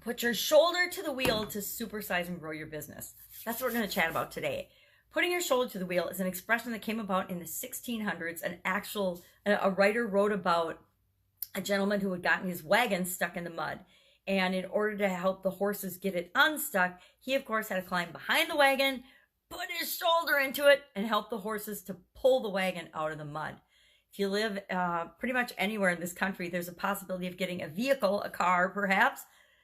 Put your shoulder to the wheel to supersize and grow your business. That's what we're going to chat about today. Putting your shoulder to the wheel is an expression that came about in the 1600s. A writer wrote about a gentleman who had gotten his wagon stuck in the mud. And in order to help the horses get it unstuck, he, of course, had to climb behind the wagon, put his shoulder into it, and help the horses to pull the wagon out of the mud. If you live pretty much anywhere in this country, there's a possibility of getting a vehicle, a car perhaps,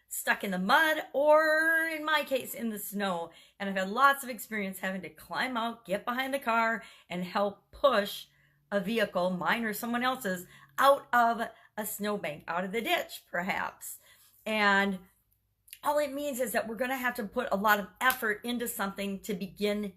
stuck in the mud, or in my case, in the snow. And I've had lots of experience having to climb out, get behind the car, and help push a vehicle, mine or someone else's, out of a snowbank, out of the ditch, perhaps. And all it means is that we're going to have to put a lot of effort into something to begin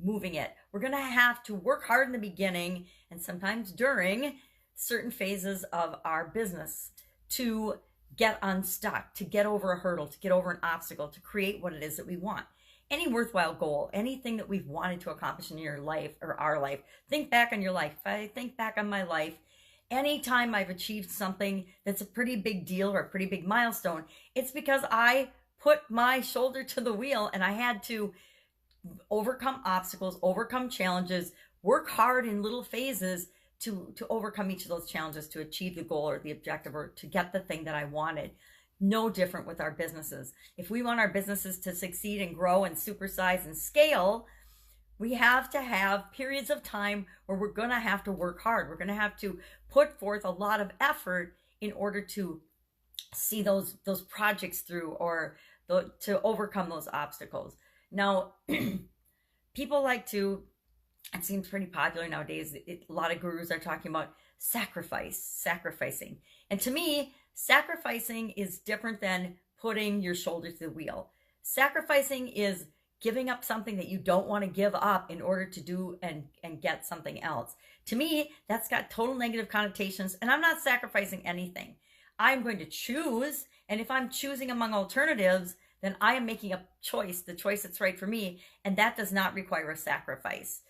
moving it. We're going to have to work hard in the beginning and sometimes during certain phases of our business to get unstuck, to get over a hurdle, to get over an obstacle, to create what it is that we want. Any worthwhile goal, anything that we've wanted to accomplish in your life or our life, think back on your life. If I think back on my life, anytime I've achieved something that's a pretty big deal or a pretty big milestone, it's because I put my shoulder to the wheel and I had to overcome obstacles, overcome challenges, work hard in little phases to overcome each of those challenges, to achieve the goal or the objective, or to get the thing that I wanted. No different with our businesses. If we want our businesses to succeed and grow and supersize and scale, we have to have periods of time where we're going to have to work hard. We're going to have to put forth a lot of effort in order to see those projects through, or to overcome those obstacles. Now, people like to, it seems pretty popular nowadays, a lot of gurus are talking about sacrificing. And to me, sacrificing is different than putting your shoulder to the wheel. Sacrificing is giving up something that you don't want to give up in order to do and get something else. To me, that's got total negative connotations, and I'm not sacrificing anything. I'm going to choose, and if I'm choosing among alternatives, then I am making a choice, the choice that's right for me, and that does not require a sacrifice.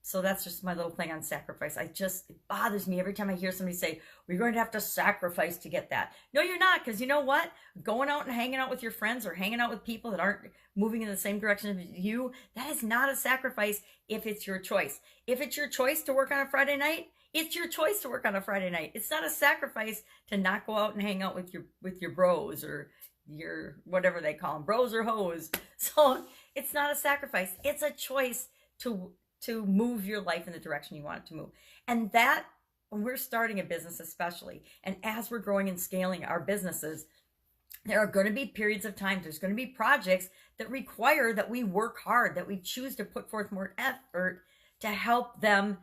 So that's just my little thing on sacrifice. It bothers me every time I hear somebody say, we're going to have to sacrifice to get that. No, you're not, because you know what? Going out and hanging out with your friends or hanging out with people that aren't moving in the same direction as you, that is not a sacrifice if it's your choice. If it's your choice to work on a Friday night, it's your choice to work on a Friday night. It's not a sacrifice to not go out and hang out with your bros or your, whatever they call them, bros or hoes. So it's not a sacrifice. It's a choice to move your life in the direction you want it to move. And that, when we're starting a business especially, and as we're growing and scaling our businesses, there are going to be periods of time, there's going to be projects that require that we work hard, that we choose to put forth more effort to help them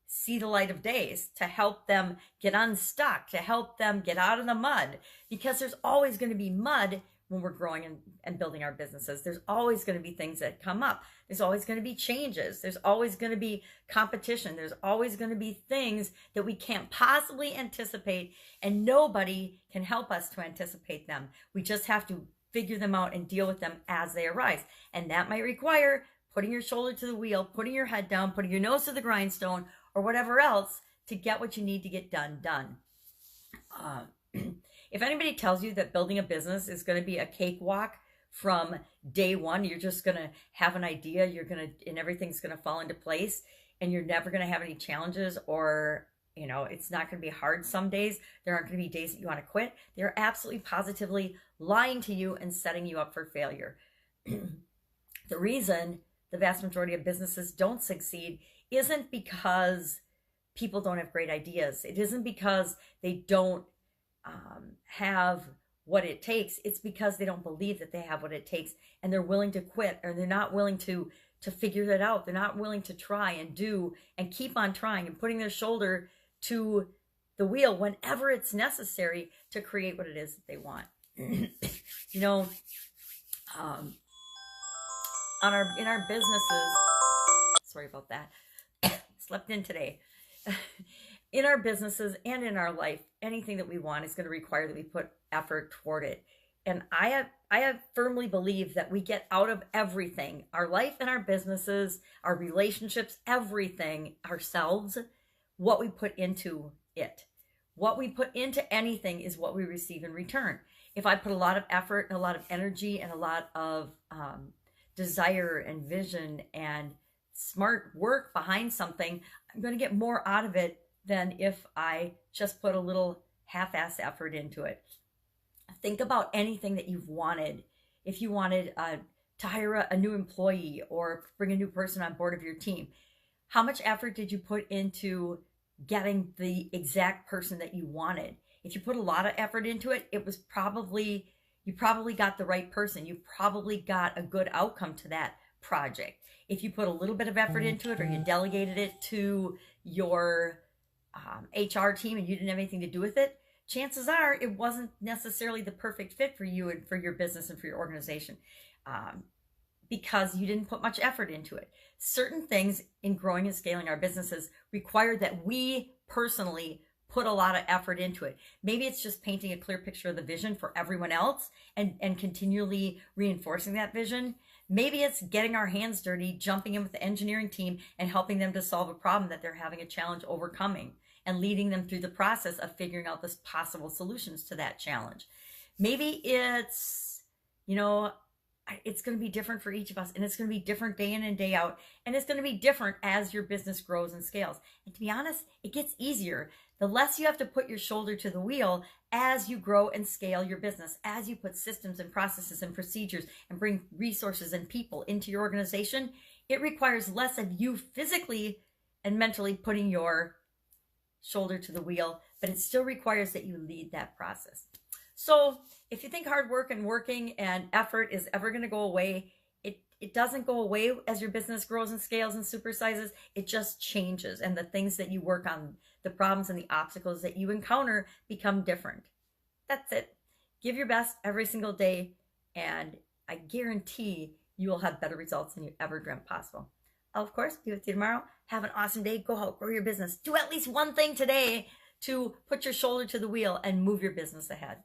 see the light of days, to help them get unstuck, to help them get out of the mud, because there's always going to be mud when we're growing and building our businesses. There's always going to be things that come up. There's always going to be changes. There's always going to be competition. There's always going to be things that we can't possibly anticipate, and nobody can help us to anticipate them. We just have to figure them out and deal with them as they arise. And that might require putting your shoulder to the wheel, putting your head down, putting your nose to the grindstone, or whatever else to get what you need to get done. If anybody tells you that building a business is going to be a cakewalk from day one, you're just going to have an idea, and everything's going to fall into place, and you're never going to have any challenges, or, it's not going to be hard some days, there aren't going to be days that you want to quit, they're absolutely positively lying to you and setting you up for failure. The reason the vast majority of businesses don't succeed isn't because people don't have great ideas. It isn't because they don't have what it takes. It's because they don't believe that they have what it takes, and they're willing to quit, or they're not willing to figure that out. They're not willing to try and do and keep on trying and putting their shoulder to the wheel whenever it's necessary to create what it is that they want. In our businesses, sorry about that, slept in today. In our businesses and in our life, anything that we want is going to require that we put effort toward it. And I have firmly believe that we get out of everything, our life and our businesses, our relationships, everything, ourselves, what we put into it. What we put into anything is what we receive in return. If I put a lot of effort and a lot of energy and a lot of desire and vision and smart work behind something, I'm going to get more out of it than if I just put a little half-ass effort into it. Think about anything that you've wanted. If you wanted to hire a new employee or bring a new person on board of your team, how much effort did you put into getting the exact person that you wanted? If you put a lot of effort into it, you probably got the right person. You probably got a good outcome to that project. If you put a little bit of effort into it, or you delegated it to your HR team and you didn't have anything to do with it, chances are it wasn't necessarily the perfect fit for you and for your business and for your organization, because you didn't put much effort into it. Certain things in growing and scaling our businesses require that we personally put a lot of effort into it. Maybe it's just painting a clear picture of the vision for everyone else and continually reinforcing that vision. Maybe it's getting our hands dirty, jumping in with the engineering team and helping them to solve a problem that they're having a challenge overcoming, and leading them through the process of figuring out the possible solutions to that challenge. Maybe it's, it's going to be different for each of us, and it's going to be different day in and day out, and it's going to be different as your business grows and scales. And to be honest, it gets easier. The less you have to put your shoulder to the wheel as you grow and scale your business, as you put systems and processes and procedures and bring resources and people into your organization, it requires less of you physically and mentally putting your shoulder to the wheel, but it still requires that you lead that process. So if you think hard work and working and effort is ever going to go away, it doesn't go away as your business grows and scales and supersizes. It just changes, and the things that you work on, the problems and the obstacles that you encounter become different. That's it. Give your best every single day, and I guarantee you will have better results than you ever dreamt possible. I'll, of course, be with you tomorrow. Have an awesome day. Go out, grow your business. Do at least one thing today to put your shoulder to the wheel and move your business ahead.